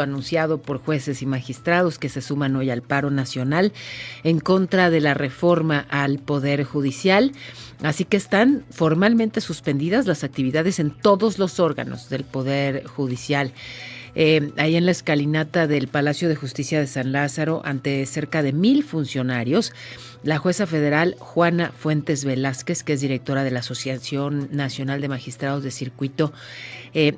anunciado por jueces y magistrados que se suman hoy al paro nacional en contra de la reforma al Poder Judicial. Así que están formalmente suspendidas las actividades en todos los órganos del Poder Judicial. Ahí en la escalinata del Palacio de Justicia de San Lázaro, ante cerca de 1,000 funcionarios, la jueza federal Juana Fuentes Velázquez, que es directora de la Asociación Nacional de Magistrados de Circuito,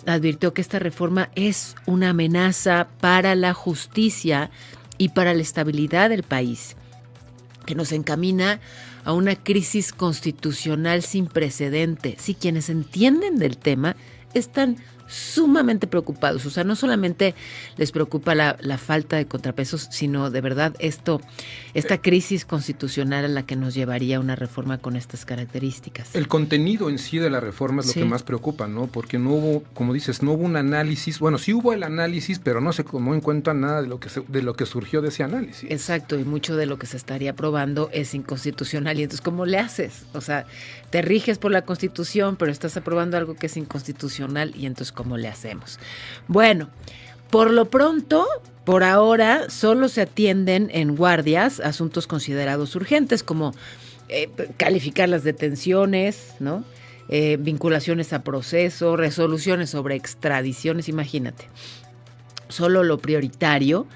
advirtió que esta reforma es una amenaza para la justicia y para la estabilidad del país, que nos encamina a una crisis constitucional sin precedente. Sí, quienes entienden del tema están sumamente preocupados. O sea, no solamente les preocupa la falta de contrapesos, sino de verdad esta crisis constitucional a la que nos llevaría una reforma con estas características. El contenido en sí de la reforma es lo que más preocupa, ¿no? Porque no hubo, como dices, no hubo un análisis. Bueno, sí hubo el análisis, pero no se tomó en cuenta nada de lo que surgió de ese análisis. Exacto, y mucho de lo que se estaría aprobando es inconstitucional. Y entonces, ¿cómo le haces? O sea, te riges por la Constitución, pero estás aprobando algo que es inconstitucional, y entonces, ¿cómo le hacemos? Bueno, por lo pronto, por ahora, solo se atienden en guardias asuntos considerados urgentes, como calificar las detenciones, ¿no? Vinculaciones a proceso, resoluciones sobre extradiciones, imagínate. Solo lo prioritario.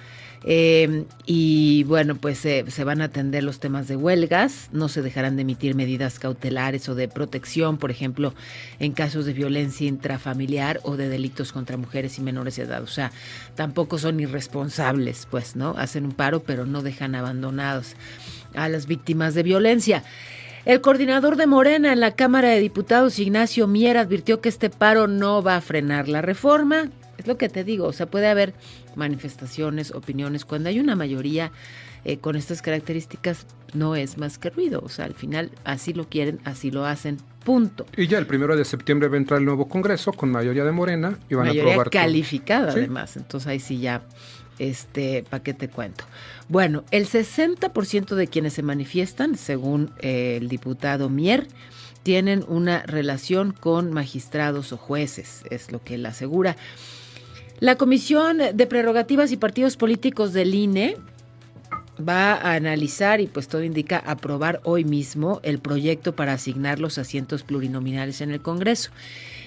Y bueno, pues se van a atender los temas de huelgas, no se dejarán de emitir medidas cautelares o de protección, por ejemplo, en casos de violencia intrafamiliar o de delitos contra mujeres y menores de edad. O sea, tampoco son irresponsables, pues, ¿no? Hacen un paro, pero no dejan abandonados a las víctimas de violencia. El coordinador de Morena en la Cámara de Diputados, Ignacio Mier, advirtió que este paro no va a frenar la reforma. Es lo que te digo, o sea, puede haber manifestaciones, opiniones. Cuando hay una mayoría con estas características, no es más que ruido. O sea, al final así lo quieren, así lo hacen, punto. Y ya el 1 de septiembre va a entrar el nuevo Congreso con mayoría de Morena y van mayoría a aprobar calificada, ¿Sí? Además. Entonces ahí sí ya, ¿para qué te cuento? Bueno, el 60% de quienes se manifiestan, según el diputado Mier, tienen una relación con magistrados o jueces, es lo que él asegura. La Comisión de Prerrogativas y Partidos Políticos del INE va a analizar y pues todo indica aprobar hoy mismo el proyecto para asignar los asientos plurinominales en el Congreso.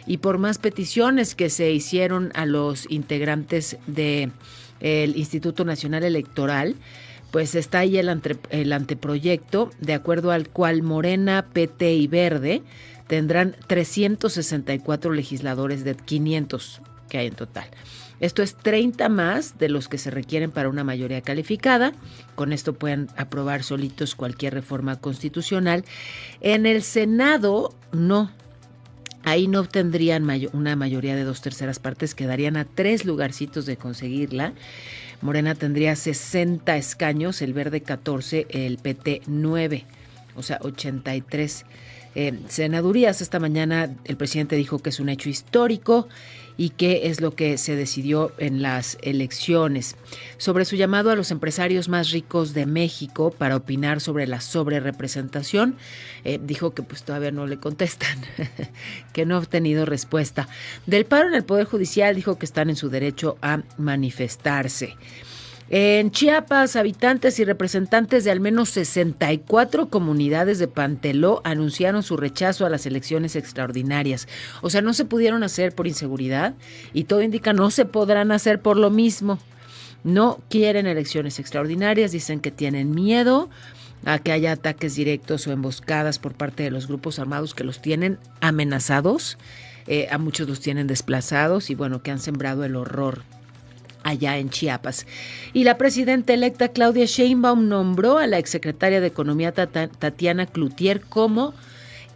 Y por más peticiones que se hicieron a los integrantes del Instituto Nacional Electoral, pues está ahí el anteproyecto, de acuerdo al cual Morena, PT y Verde tendrán 364 legisladores de 500 que hay en total. Esto es 30 más de los que se requieren para una mayoría calificada. Con esto pueden aprobar solitos cualquier reforma constitucional. En el Senado, no. Ahí no obtendrían una mayoría de 2/3 partes, quedarían a 3 lugarcitos de conseguirla. Morena tendría 60 escaños, el Verde 14, el PT 9, o sea, 83 senadurías. Esta mañana el presidente dijo que es un hecho histórico y que es lo que se decidió en las elecciones. Sobre su llamado a los empresarios más ricos de México para opinar sobre la sobrerepresentación, dijo que pues todavía no le contestan, que no ha obtenido respuesta. Del paro en el Poder Judicial dijo que están en su derecho a manifestarse. En Chiapas, habitantes y representantes de al menos 64 comunidades de Panteló anunciaron su rechazo a las elecciones extraordinarias. O sea, no se pudieron hacer por inseguridad y todo indica no se podrán hacer por lo mismo. No quieren elecciones extraordinarias, dicen que tienen miedo a que haya ataques directos o emboscadas por parte de los grupos armados que los tienen amenazados, a muchos los tienen desplazados y bueno, que han sembrado el horror allá en Chiapas. Y la presidenta electa Claudia Sheinbaum nombró a la exsecretaria de Economía Tatiana Cloutier como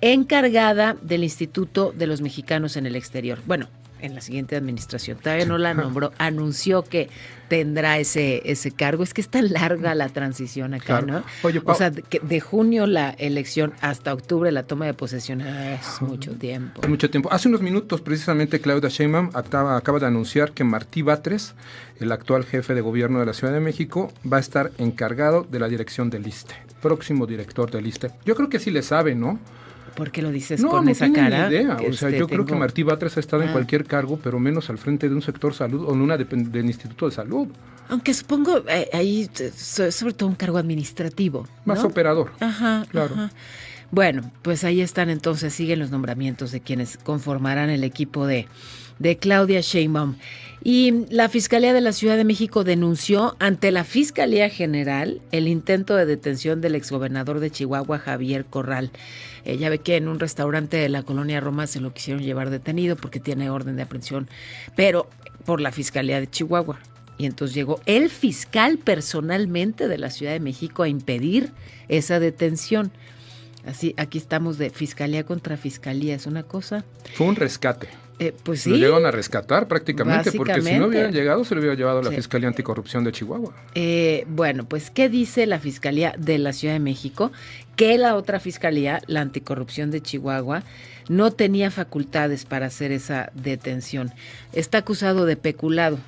encargada del Instituto de los Mexicanos en el Exterior. Bueno, en la siguiente administración. Todavía no la nombró, anunció que tendrá ese cargo. Es que es tan larga la transición acá, claro, ¿no? Oye, Pau, o sea, de junio la elección hasta octubre la toma de posesión es mucho tiempo. Es mucho tiempo. Hace unos minutos, precisamente, Claudia Sheinbaum acaba de anunciar que Martí Batres, el actual jefe de gobierno de la Ciudad de México, va a estar encargado de la dirección del ISSSTE, próximo director del ISSSTE. Yo creo que sí le sabe, ¿no? ¿Por qué lo dices no, con no esa tengo cara? ni idea. O sea, yo creo que Martí Batres ha estado en cualquier cargo, pero menos al frente de un sector salud o del Instituto de Salud. Aunque supongo ahí sobre todo un cargo administrativo, ¿no? Más operador. Ajá, claro. Ajá. Bueno, pues ahí están entonces, siguen los nombramientos de quienes conformarán el equipo de Claudia Sheinbaum. Y la Fiscalía de la Ciudad de México denunció ante la Fiscalía General el intento de detención del exgobernador de Chihuahua, Javier Corral. Ya ve que en un restaurante de la colonia Roma se lo quisieron llevar detenido porque tiene orden de aprehensión, pero por la Fiscalía de Chihuahua. Y entonces llegó el fiscal personalmente de la Ciudad de México a impedir esa detención. Así, aquí estamos de fiscalía contra fiscalía, es una cosa. Fue un rescate. Pues sí. Lo llegaron a rescatar prácticamente, porque si no hubieran llegado, se lo hubiera llevado a la Fiscalía Anticorrupción de Chihuahua. Bueno, pues, ¿qué dice la Fiscalía de la Ciudad de México? Que la otra Fiscalía, la Anticorrupción de Chihuahua, no tenía facultades para hacer esa detención. Está acusado de peculado,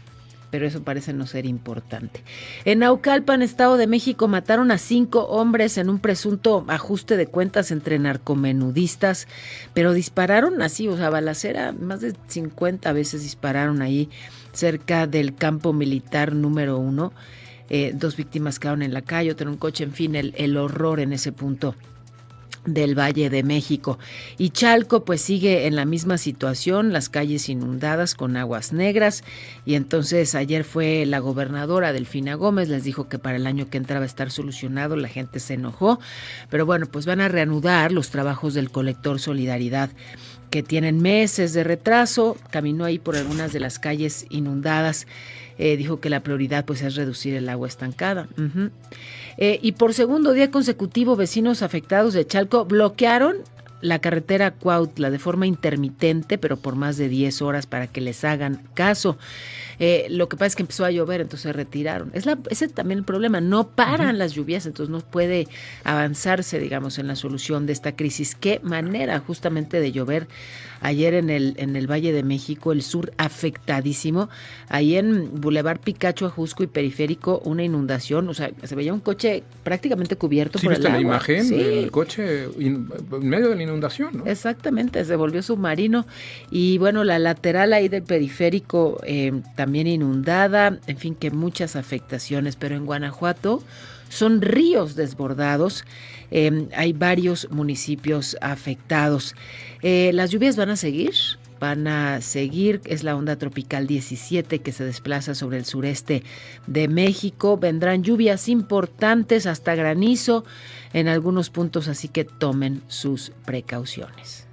pero eso parece no ser importante. En Naucalpan, Estado de México, mataron a 5 hombres en un presunto ajuste de cuentas entre narcomenudistas, pero dispararon así, o sea, balacera, más de 50 veces dispararon ahí cerca del campo militar número 1. 2 víctimas quedaron en la calle, otro en un coche, en fin, el horror en ese punto del Valle de México. Y Chalco pues sigue en la misma situación, las calles inundadas con aguas negras, y entonces ayer fue la gobernadora Delfina Gómez, les dijo que para el año que entraba a estar solucionado, la gente se enojó, pero bueno, pues van a reanudar los trabajos del colector Solidaridad, que tienen meses de retraso. Caminó ahí por algunas de las calles inundadas, dijo que la prioridad pues es reducir el agua estancada. Y por segundo día consecutivo, vecinos afectados de Chalco bloquearon la carretera Cuautla de forma intermitente, pero por más de 10 horas para que les hagan caso. Lo que pasa es que empezó a llover, entonces se retiraron. Ese es también el problema, no paran las lluvias, entonces no puede avanzarse, digamos, en la solución de esta crisis. Qué manera justamente de llover ayer en el Valle de México, el sur afectadísimo. Ahí en Boulevard Picacho, Ajusco y Periférico, una inundación, o sea, se veía un coche prácticamente cubierto por el agua. ¿Sí viste la imagen? Sí. El coche en medio de la inundación, ¿no? Exactamente, se volvió submarino. Y bueno, la lateral ahí del periférico también inundada, en fin, que muchas afectaciones, pero en Guanajuato son ríos desbordados, hay varios municipios afectados. Las lluvias van a seguir, es la onda tropical 17 que se desplaza sobre el sureste de México, vendrán lluvias importantes hasta granizo en algunos puntos, así que tomen sus precauciones.